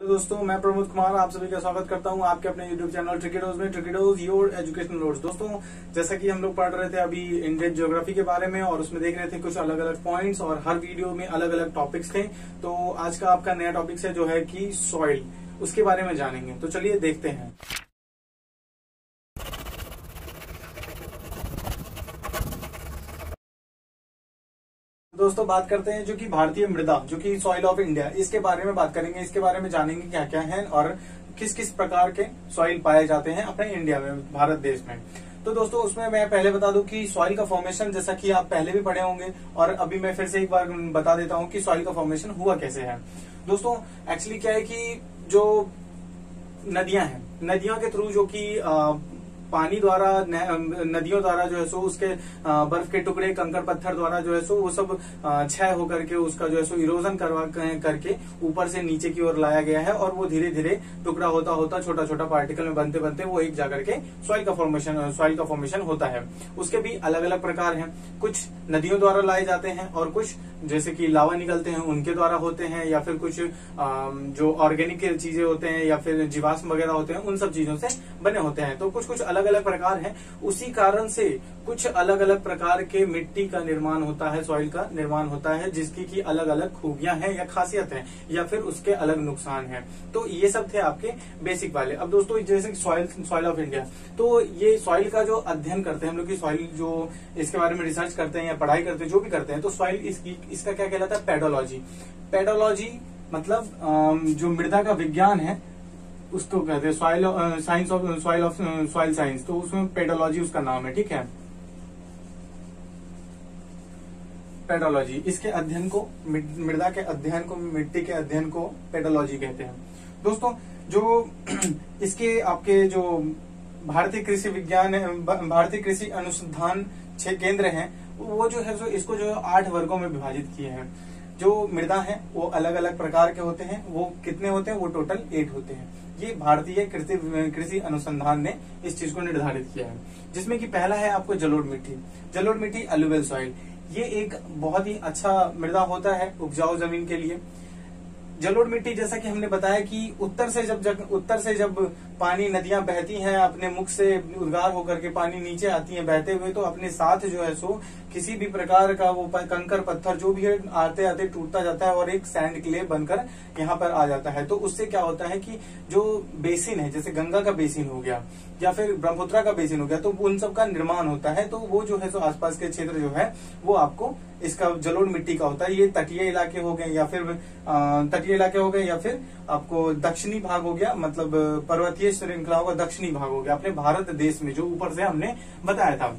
तो दोस्तों मैं प्रमोद कुमार आप सभी का स्वागत करता हूं आपके अपने YouTube चैनल ट्रिकी डोज में। Tricky dose your educational notes. दोस्तों जैसा कि हम लोग पढ़ रहे थे अभी इंडियन ज्योग्राफी के बारे में और उसमें देख रहे थे कुछ अलग अलग पॉइंट्स और हर वीडियो में अलग अलग टॉपिक्स थे। तो आज का आपका नया टॉपिक है जो है कि सॉइल, उसके बारे में जानेंगे। तो चलिए देखते हैं। दोस्तों बात करते हैं जो कि भारतीय मृदा, जो कि सॉइल ऑफ इंडिया, इसके बारे में बात करेंगे। इसके बारे में जानेंगे क्या क्या है और किस किस प्रकार के सॉइल पाए जाते हैं अपने इंडिया में, भारत देश में। तो दोस्तों उसमें मैं पहले बता दूं कि सॉइल का फॉर्मेशन, जैसा कि आप पहले भी पढ़े होंगे और अभी मैं फिर से एक बार बता देता हूं कि सॉइल का फॉर्मेशन हुआ कैसे है। दोस्तों एक्चुअली क्या है कि जो नदियां हैं, नदियों के थ्रू जो कि पानी द्वारा, नदियों द्वारा जो है सो उसके बर्फ के टुकड़े, कंकड़ पत्थर द्वारा जो है सो वो सब क्षय होकर के उसका जो है सो इरोजन करके ऊपर से नीचे की ओर लाया गया है और वो धीरे धीरे टुकड़ा होता होता छोटा छोटा पार्टिकल में बनते बनते वो एक जाकर के सॉइल का फॉर्मेशन होता है। उसके भी अलग अलग प्रकार हैं। कुछ नदियों द्वारा लाए जाते हैं और कुछ जैसे कि लावा निकलते हैं उनके द्वारा होते हैं, या फिर कुछ जो ऑर्गेनिक चीजें होते हैं या फिर जीवाश्म वगैरह होते हैं उन सब चीजों से बने होते हैं। तो कुछ कुछ अलग अलग प्रकार हैं। उसी कारण से कुछ अलग अलग प्रकार के मिट्टी का निर्माण होता है, सॉइल का निर्माण होता है, जिसकी की अलग अलग खूबियां हैं या खासियत है या फिर उसके अलग नुकसान हैं। तो ये सब थे आपके बेसिक वाले। अब दोस्तों जैसे सॉइल ऑफ इंडिया, तो ये सॉइल का जो अध्ययन करते हैं हम लोग, की सॉइल जो इसके बारे में रिसर्च करते हैं या पढ़ाई करते हैं, जो भी करते हैं, तो सॉइल इसका क्या कहलाता है? पेडोलॉजी। पेडोलॉजी मतलब जो मृदा का विज्ञान है उसको कहते हैं सॉइल साइंस। तो उसमें पेडोलॉजी उसका नाम है, ठीक है। पेडोलॉजी, इसके अध्ययन को, मृदा के अध्ययन को, मिट्टी के अध्ययन को पेडोलॉजी कहते हैं। दोस्तों जो इसके आपके जो भारतीय कृषि अनुसंधान केंद्र हैं, वो जो है सो इसको जो 8 वर्गों में विभाजित किए हैं। जो मृदा है वो अलग अलग प्रकार के होते हैं। वो कितने होते हैं? वो टोटल 8 होते हैं। ये भारतीय कृषि अनुसंधान ने इस चीज को निर्धारित किया है, जिसमें कि पहला है आपको जलोढ़ मिट्टी। जलोढ़ मिट्टी, अलुवियल सॉइल, ये एक बहुत ही अच्छा मृदा होता है उपजाऊ जमीन के लिए। जलोढ़ मिट्टी, जैसा कि हमने बताया कि उत्तर से जब पानी, नदियां बहती हैं, अपने मुख से उद्गार होकर के पानी नीचे आती हैं बहते हुए, तो अपने साथ जो है सो किसी भी प्रकार का वो कंकर पत्थर जो भी है आते आते टूटता जाता है और एक सैंड क्ले बनकर यहाँ पर आ जाता है। तो उससे क्या होता है कि जो बेसिन है, जैसे गंगा का बेसिन हो गया या फिर ब्रह्मपुत्रा का बेसिन हो गया, तो उन सब का निर्माण होता है। तो वो जो है सो आसपास के क्षेत्र जो है वो आपको इसका जलोढ़ मिट्टी का होता है। ये तटीय इलाके हो गए या फिर आपको दक्षिणी भाग हो गया, मतलब पर्वतीय श्रृंखलाओं का दक्षिणी भाग हो गया अपने भारत देश में, जो ऊपर से हमने बताया था।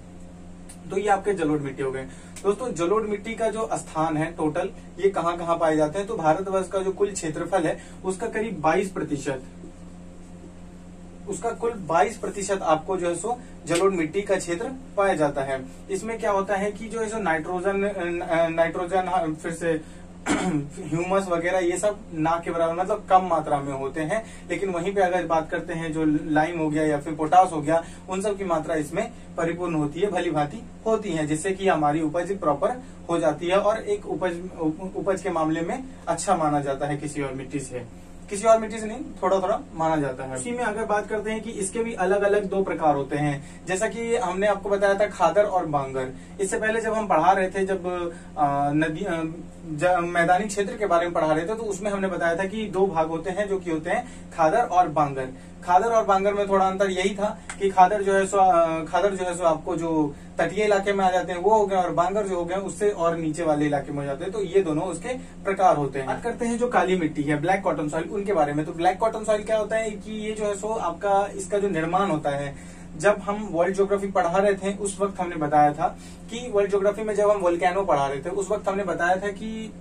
तो ये आपके जलोढ़ मिट्टी हो गए। दोस्तों जलोढ़ मिट्टी का जो स्थान है टोटल, ये कहाँ कहाँ पाए जाते हैं? तो भारतवर्ष का जो कुल क्षेत्रफल है उसका करीब 22%, उसका कुल 22% आपको जो है सो जलोढ़ मिट्टी का क्षेत्र पाया जाता है। इसमें क्या होता है कि जो है सो नाइट्रोजन फिर से ह्यूमस वगैरह ये सब ना के बराबर, मतलब कम मात्रा में होते हैं। लेकिन वहीं पे अगर बात करते हैं जो लाइम हो गया या फिर पोटास हो गया, उन सब की मात्रा इसमें परिपूर्ण होती है, भली भांति होती है, जिससे कि हमारी उपज प्रॉपर हो जाती है और एक उपज के मामले में अच्छा माना जाता है किसी और मिट्टी से नहीं, थोड़ा थोड़ा माना जाता है। इसी में अगर बात करते हैं कि इसके भी अलग अलग 2 प्रकार होते हैं, जैसा कि हमने आपको बताया था खादर और बांगर। इससे पहले जब हम पढ़ा रहे थे, जब मैदानी क्षेत्र के बारे में पढ़ा रहे थे, तो उसमें हमने बताया था कि 2 भाग होते हैं, जो कि होते हैं खादर और बांगर। खादर और बांगर में थोड़ा अंतर यही था कि खादर जो है सो आपको जो तटीय इलाके में आ जाते हैं वो हो गए, और बांगर जो हो गए उससे और नीचे वाले इलाके में हो जाते हैं। तो ये दोनों उसके प्रकार होते हैं। बात करते हैं जो काली मिट्टी है, ब्लैक कॉटन सॉइल, उनके बारे में। तो ब्लैक कॉटन सॉइल क्या होता है कि ये जो है सो आपका इसका जो निर्माण होता है, जब हम वर्ल्ड ज्योग्राफी पढ़ा रहे थे उस वक्त हमने बताया था कि वर्ल्ड ज्योग्राफी में जब हम वोल्केनो पढ़ा रहे थे उस वक्त हमने बताया था कि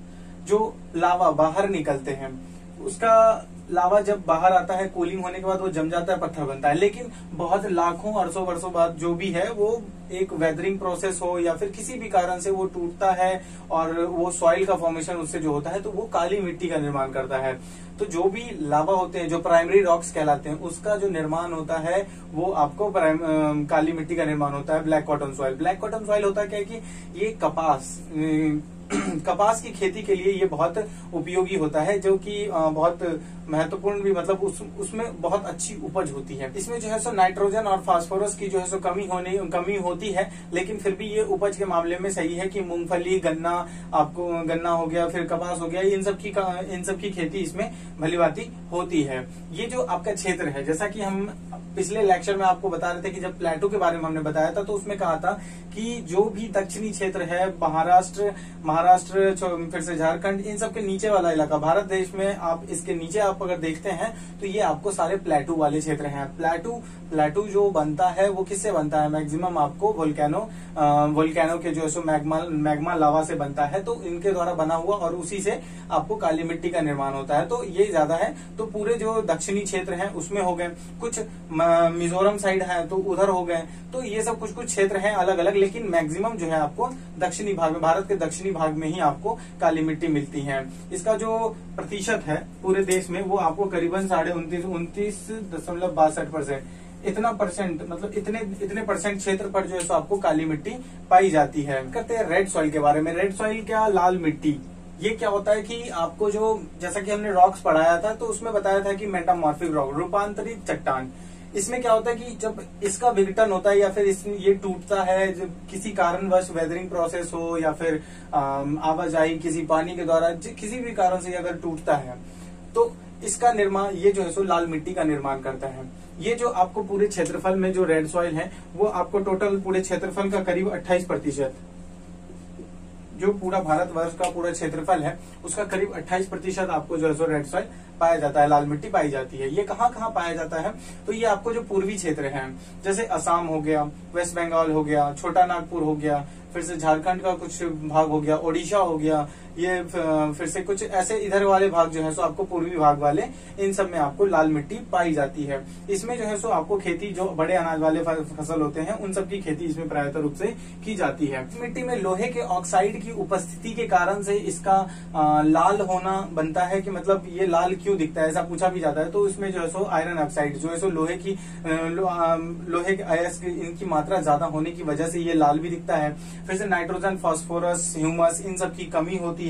जो लावा बाहर निकलते हैं, उसका लावा जब बाहर आता है कूलिंग होने के बाद वो जम जाता है, पत्थर बनता है। लेकिन बहुत लाखों अरसों वर्षों बाद जो भी है वो एक वेदरिंग प्रोसेस हो या फिर किसी भी कारण से वो टूटता है और वो सॉइल का फॉर्मेशन उससे जो होता है, तो वो काली मिट्टी का निर्माण करता है। तो जो भी लावा होते हैं, जो प्राइमरी रॉक्स कहलाते हैं, उसका जो निर्माण होता है वो आपको काली मिट्टी का निर्माण होता है, black cotton soil. Black cotton soil होता है क्या कि ये कपास की खेती के लिए ये बहुत उपयोगी होता है, जो कि बहुत महत्वपूर्ण भी, मतलब उसमें बहुत अच्छी उपज होती है। इसमें जो है सो नाइट्रोजन और फास्फोरस की जो है सो कमी होती है, लेकिन फिर भी ये उपज के मामले में सही है कि मूंगफली, गन्ना, आपको गन्ना हो गया, फिर कपास हो गया, इन सब की खेती इसमें भलीभांति होती है। ये जो आपका क्षेत्र है, जैसा कि हम पिछले लेक्चर में आपको बता रहे थे कि जब प्लेटो के बारे में हमने बताया था, तो उसमें कहा था कि जो भी दक्षिणी क्षेत्र है, महाराष्ट्र फिर से झारखंड, इन सब के नीचे वाला इलाका भारत देश में, आप इसके नीचे आप अगर देखते हैं तो ये आपको सारे प्लेटू वाले क्षेत्र हैं। प्लेटू जो बनता है वो किससे बनता है? मैक्सिमम आपको वोल्केनो के जो है सो मैग्मा लावा से बनता है, तो इनके द्वारा बना हुआ, और उसी से आपको काली मिट्टी का निर्माण होता है। तो ये ज्यादा है। तो पूरे जो दक्षिणी क्षेत्र है उसमें हो गए, कुछ मिजोरम साइड है तो उधर हो गए। तो ये सब कुछ क्षेत्र हैं अलग अलग, लेकिन मैक्सिमम जो है आपको दक्षिणी भाग में, भारत के दक्षिणी भाग में ही आपको काली मिट्टी मिलती है। इसका जो प्रतिशत है पूरे देश में वो आपको करीबन 29.62%, इतना परसेंट, मतलब इतने परसेंट क्षेत्र पर जो है सो आपको काली मिट्टी पाई जाती है। कहते हैं रेड सॉइल के बारे में। रेड सॉइल क्या? लाल मिट्टी। ये क्या होता है कि आपको जो, जैसा कि हमने रॉक्स पढ़ाया था तो उसमें बताया था कि मेटामॉर्फिक रॉक, रूपांतरित चट्टान। इसमें क्या होता है कि जब इसका विघटन होता है या फिर ये टूटता है, जब किसी कारणवश वेदरिंग प्रोसेस हो या फिर आवाजाही किसी पानी के द्वारा, किसी भी कारण से अगर टूटता है तो इसका निर्माण, ये जो है सो लाल मिट्टी का निर्माण करता है। ये जो आपको पूरे क्षेत्रफल में जो रेड सॉइल है वो आपको टोटल पूरे क्षेत्रफल का करीब 28%, जो पूरा भारतवर्ष का पूरा क्षेत्रफल है उसका करीब 28% आपको जो है सो रेड सॉइल पाया जाता है, लाल मिट्टी पाई जाती है। ये कहाँ कहाँ पाया जाता है? तो ये आपको जो पूर्वी क्षेत्र है, जैसे असम हो गया, वेस्ट बंगाल हो गया, छोटा नागपुर हो गया, फिर से झारखंड का कुछ भाग हो गया, ओडिशा हो गया, ये फिर से कुछ ऐसे इधर वाले भाग जो है सो आपको पूर्वी भाग वाले, इन सब में आपको लाल मिट्टी पाई जाती है। इसमें जो है सो आपको खेती, जो बड़े अनाज वाले फसल होते हैं उन सब की खेती इसमें प्रायतः रूप से की जाती है। मिट्टी में लोहे के ऑक्साइड की उपस्थिति के कारण से इसका लाल होना बनता है कि मतलब ये लाल क्यों दिखता है, ऐसा पूछा भी जाता है। तो इसमें जो है सो आयरन ऑक्साइड जो है सो लोहे के अयस्क, इनकी मात्रा ज्यादा होने की वजह से ये लाल भी दिखता है। फिर से नाइट्रोजन, फास्फोरस, ह्यूमस, इन सब की कमी होती है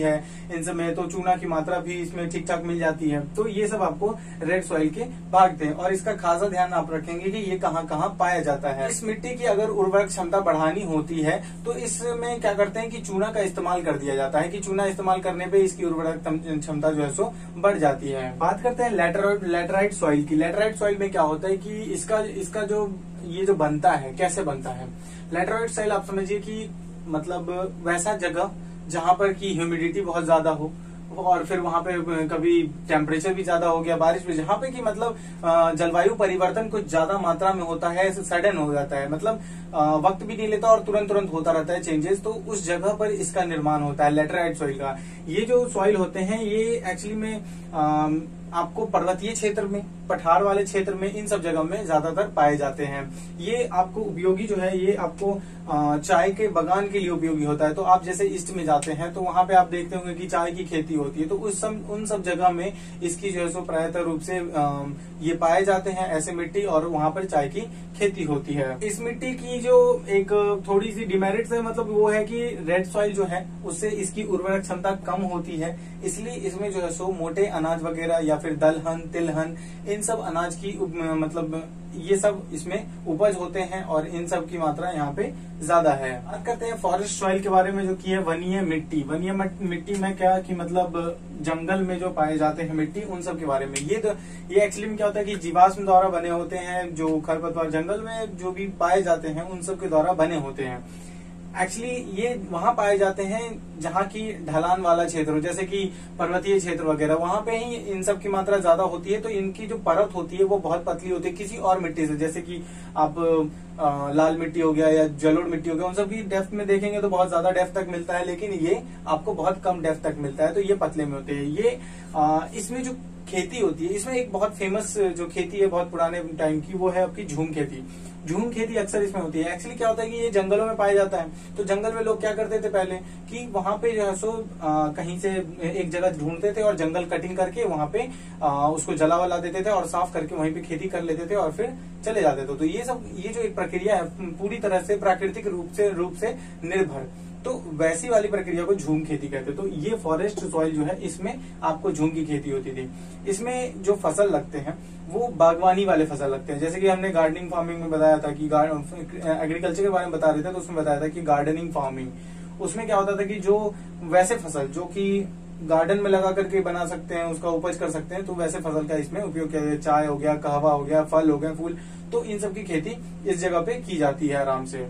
इन सब में, तो चूना की मात्रा भी इसमें ठीक ठाक मिल जाती है। तो ये सब आपको रेड सॉइल के भाग थे, और इसका खासा ध्यान आप रखेंगे कि ये कहाँ कहाँ पाया जाता है। इस मिट्टी की अगर उर्वरक क्षमता बढ़ानी होती है तो इसमें क्या करते हैं कि चूना का इस्तेमाल कर दिया जाता है, कि चूना इस्तेमाल करने पे इसकी उर्वरक क्षमता जो है सो बढ़ जाती है। बात करते हैं लैटराइट सॉइल की। लैटराइट सॉइल में क्या होता है कि इसका जो ये जो बनता है, कैसे बनता है? लैटराइट सॉइल आप समझिए कि मतलब वैसा जगह जहां पर की ह्यूमिडिटी बहुत ज्यादा हो, और फिर वहां पे कभी टेम्परेचर भी ज्यादा हो गया, बारिश भी, जहां पे कि मतलब जलवायु परिवर्तन कुछ ज्यादा मात्रा में होता है, सडन हो जाता है, मतलब वक्त भी नहीं लेता और तुरंत होता रहता है चेंजेस, तो उस जगह पर इसका निर्माण होता है लैटराइट सॉइल का। ये जो सॉइल होते हैं ये एक्चुअली में आपको पर्वतीय क्षेत्र में, पठार वाले क्षेत्र में, इन सब जगह में ज्यादातर पाए जाते हैं। ये आपको उपयोगी जो है, ये आपको चाय के बगान के लिए उपयोगी होता है। तो आप जैसे ईस्ट में जाते हैं तो वहां पे आप देखते होंगे कि चाय की खेती होती है, तो उन सब जगह में इसकी जो है सो प्रायतः रूप से ये पाए जाते हैं ऐसे मिट्टी, और वहां पर चाय की खेती होती है। इस मिट्टी की जो एक थोड़ी सी डिमेरिट्स है, मतलब वो है कि रेड सॉइल जो है उससे इसकी उर्वरक क्षमता कम होती है, इसलिए इसमें जो है सो मोटे अनाज वगैरह या फिर दलहन, तिलहन, इन सब अनाज की मतलब ये सब इसमें उपज होते हैं, और इन सब की मात्रा यहाँ पे ज्यादा है। बात करते हैं फॉरेस्ट सॉइल के बारे में, जो की है वनीय मिट्टी। वनीय मिट्टी में क्या कि मतलब जंगल में जो पाए जाते हैं मिट्टी, उन सब के बारे में। ये एक्चुअली में क्या होता है कि जीवाश्म द्वारा बने होते हैं, जो खरपतवार जंगल में जो भी पाए जाते हैं उन सब के द्वारा बने होते हैं। एक्चुअली ये वहां पाए जाते हैं जहाँ की ढलान वाला क्षेत्र हो, जैसे कि पर्वतीय क्षेत्र वगैरह, वहां पे ही इन सब की मात्रा ज्यादा होती है। तो इनकी जो परत होती है वो बहुत पतली होती है किसी और मिट्टी से, जैसे कि आप लाल मिट्टी हो गया या जलोढ़ मिट्टी हो गया, उन सब की डेप्थ में देखेंगे तो बहुत ज्यादा डेप्थ तक मिलता है, लेकिन ये आपको बहुत कम डेप्थ तक मिलता है, तो ये पतले में होते हैं। ये इसमें जो खेती होती है, इसमें एक बहुत फेमस जो खेती है बहुत पुराने टाइम की, वो है आपकी झूम खेती। झूम खेती अक्सर इसमें होती है। एक्चुअली क्या होता है कि ये जंगलों में पाया जाता है, तो जंगल में लोग क्या करते थे पहले कि वहां पे जो है सो कहीं से एक जगह ढूंढते थे और जंगल कटिंग करके वहां पे उसको जला वला देते थे और साफ करके वहीं पे खेती कर लेते थे और फिर चले जाते थे। तो ये जो एक प्रक्रिया है पूरी तरह से प्राकृतिक रूप से निर्भर। तो वैसी वाली प्रक्रिया को झूम खेती कहते हैं। तो ये फॉरेस्ट सॉइल जो है इसमें आपको झूम की खेती होती थी। इसमें जो फसल लगते हैं वो बागवानी वाले फसल लगते हैं। जैसे कि हमने गार्डनिंग फार्मिंग में बताया था कि एग्रीकल्चर के बारे में बता रहे थे, तो उसमें बताया था कि गार्डनिंग फार्मिंग उसमें क्या होता था कि जो वैसे फसल जो कि गार्डन में लगा करके बना सकते हैं, उसका उपज कर सकते हैं, तो वैसे फसल का इसमें उपयोग किया जाता है। चाय हो गया, कहवा हो गया, फल हो गए, फूल, तो इन सब की खेती इस जगह पे की जाती है आराम से।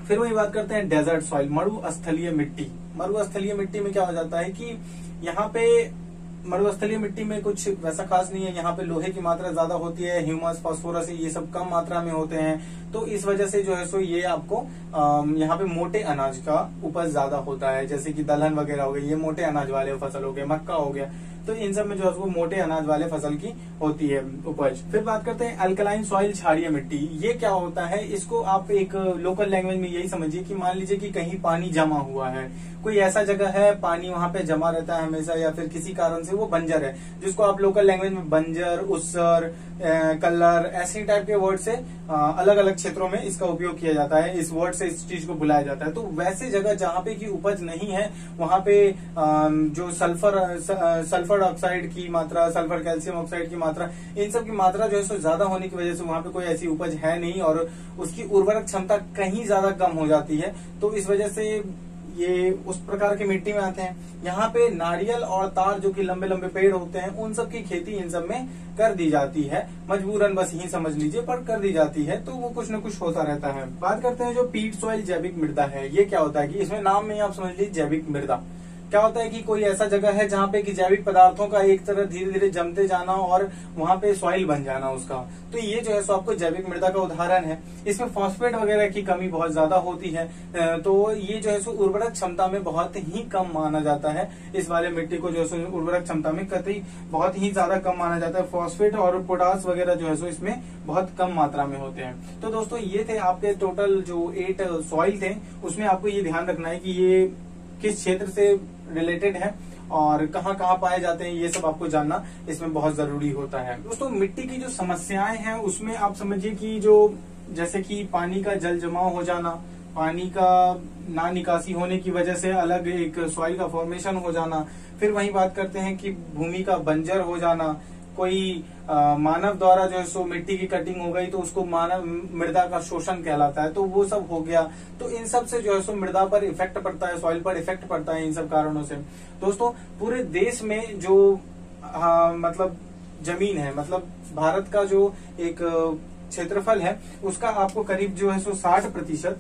फिर वही बात करते हैं डेजर्ट सॉइल, मरुस्थलीय मिट्टी। मरुस्थलीय मिट्टी में क्या हो जाता है कि यहाँ पे मरुस्थलीय मिट्टी में कुछ वैसा खास नहीं है। यहाँ पे लोहे की मात्रा ज्यादा होती है, ह्यूमस, फास्फोरस ये सब कम मात्रा में होते हैं। तो इस वजह से जो है सो ये आपको यहाँ पे मोटे अनाज का उपज ज्यादा होता है। जैसे कि दलहन वगैरह हो गई, ये मोटे अनाज वाले फसल हो गए, मक्का हो गया, तो इन सब में जो है वो मोटे अनाज वाले फसल की होती है उपज। फिर बात करते हैं अल्कलाइन सॉइल, क्षारीय मिट्टी। ये क्या होता है, इसको आप एक लोकल लैंग्वेज में यही समझिए कि मान लीजिए कि कहीं पानी जमा हुआ है, कोई ऐसा जगह है पानी वहां पे जमा रहता है हमेशा, या फिर किसी कारण से वो बंजर है, जिसको आप लोकल लैंग्वेज में बंजर, उस्सर, कल्लर, ऐसे टाइप के वर्ड से अलग अलग क्षेत्रों में इसका उपयोग किया जाता है। इस वर्ड से इस चीज को बुलाया जाता है। तो वैसे जगह जहाँ पे की उपज नहीं है, वहां पे जो सल्फर ऑक्साइड की मात्रा, सल्फर कैल्शियम ऑक्साइड की मात्रा, इन सब की मात्रा जो है सो ज्यादा होने की वजह से वहां पे कोई ऐसी उपज है नहीं, और उसकी उर्वरक क्षमता कहीं ज्यादा कम हो जाती है। तो इस वजह से ये उस प्रकार की मिट्टी में आते हैं। यहाँ पे नारियल और तार जो कि लंबे लंबे पेड़ होते हैं, उन सब की खेती इन सब में कर दी जाती है, मजबूरन, बस यही समझ लीजिए, पर कर दी जाती है। तो वो कुछ न कुछ होता रहता है। बात करते हैं जो पीट सॉइल, जैविक मृदा है। ये क्या होता है कि इसमें नाम में आप समझ लीजिए जैविक मृदा। क्या होता है कि कोई ऐसा जगह है जहाँ पे कि जैविक पदार्थों का एक तरह धीरे धीरे जमते जाना और वहां पे सॉइल बन जाना उसका, तो ये जो है सो आपको जैविक मृदा का उदाहरण है। इसमें फॉस्फेट वगैरह की कमी बहुत ज्यादा होती है, तो ये जो है सो उर्वरक क्षमता में बहुत ही कम माना जाता है। इस वाले मिट्टी को जो है सो उर्वरक क्षमता में कतई बहुत ही ज्यादा कम माना जाता है। फॉस्फेट और पोटास वगैरह जो है सो इसमें बहुत कम मात्रा में होते हैं। तो दोस्तों ये थे आपके टोटल जो 8 सॉइल थे, उसमें आपको ये ध्यान रखना है कि ये किस क्षेत्र से रिलेटेड है और कहाँ कहाँ पाए जाते हैं, ये सब आपको जानना इसमें बहुत जरूरी होता है। दोस्तों मिट्टी की जो समस्याएं हैं उसमें आप समझिए कि जो जैसे कि पानी का जल जमाव हो जाना, पानी का ना निकासी होने की वजह से अलग एक सॉइल का फॉर्मेशन हो जाना, फिर वही बात करते हैं कि भूमि का बंजर हो जाना, कोई मानव द्वारा जो है सो मिट्टी की कटिंग हो गई तो उसको मानव मृदा का शोषण कहलाता है, तो वो सब हो गया। तो इन सब से जो है सो मृदा पर इफेक्ट पड़ता है, सॉइल पर इफेक्ट पड़ता है इन सब कारणों से। दोस्तों पूरे देश में जो मतलब जमीन है, मतलब भारत का जो एक क्षेत्रफल है, उसका आपको करीब जो है सो 60%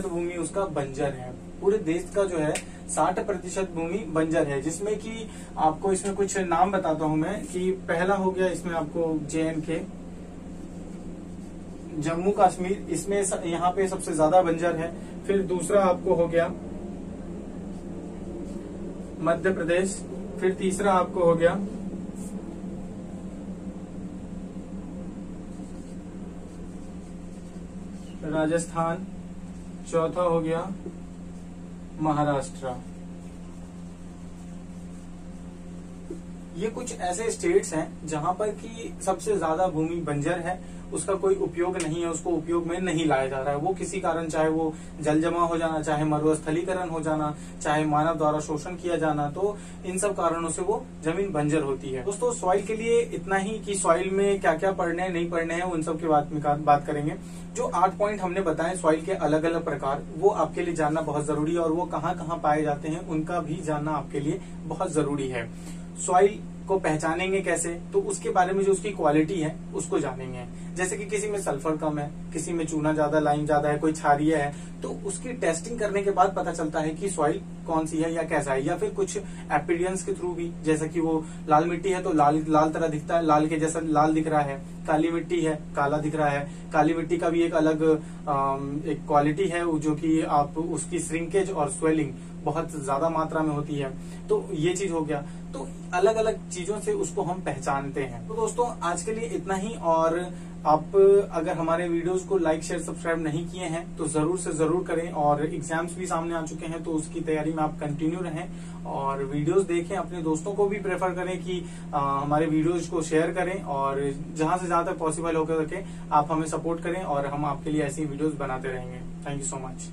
भूमि उसका बंजर है। पूरे देश का जो है 60% भूमि बंजर है, जिसमें कि आपको इसमें कुछ नाम बताता हूं मैं कि पहला हो गया इसमें आपको JNK, जम्मू कश्मीर, इसमें यहाँ पे सबसे ज्यादा बंजर है। फिर दूसरा आपको हो गया मध्य प्रदेश, फिर तीसरा आपको हो गया राजस्थान, चौथा हो गया महाराष्ट्र। ये कुछ ऐसे स्टेट्स हैं जहां पर कि सबसे ज्यादा भूमि बंजर है, उसका कोई उपयोग नहीं है, उसको उपयोग में नहीं लाया जा रहा है। वो किसी कारण, चाहे वो जल जमा हो जाना, चाहे मरुस्थलीकरण हो जाना, चाहे मानव द्वारा शोषण किया जाना, तो इन सब कारणों से वो जमीन बंजर होती है। दोस्तों सॉइल के लिए इतना ही कि सॉइल में क्या क्या पढ़ने हैं, नहीं पढ़ने हैं, उन सब की बात करेंगे। जो 8 पॉइंट हमने बताए सॉइल के अलग अलग प्रकार, वो आपके लिए जानना बहुत जरूरी है, और वो कहाँ कहाँ पाए जाते हैं उनका भी जानना आपके लिए बहुत जरूरी है। सॉइल को पहचानेंगे कैसे, तो उसके बारे में जो उसकी क्वालिटी है उसको जानेंगे। जैसे कि किसी में सल्फर कम है, किसी में चूना ज्यादा, लाइम ज्यादा है, कोई क्षारीय है, तो उसकी टेस्टिंग करने के बाद पता चलता है कि सॉइल कौन सी है या कैसा है। या फिर कुछ एपिडियंस के थ्रू भी, जैसे कि वो लाल मिट्टी है तो लाल तरह दिखता है, लाल के जैसा लाल दिख रहा है, काली मिट्टी है काला दिख रहा है। काली मिट्टी का भी एक अलग एक क्वालिटी है, जो कि आप उसकी श्रिंकेज और स्वेलिंग बहुत ज्यादा मात्रा में होती है। तो ये चीज हो गया। तो अलग अलग चीजों से उसको हम पहचानते हैं। तो दोस्तों आज के लिए इतना ही। और आप अगर हमारे वीडियोस को लाइक शेयर सब्सक्राइब नहीं किए हैं तो जरूर से जरूर करें। और एग्जाम्स भी सामने आ चुके हैं तो उसकी तैयारी में आप कंटिन्यू रहें और वीडियोस देखें। अपने दोस्तों को भी प्रेफर करें कि हमारे वीडियोस को शेयर करें और जहां से जहां तक पॉसिबल हो सके आप हमें सपोर्ट करें और हम आपके लिए ऐसी वीडियोस बनाते रहेंगे। Thank you so much.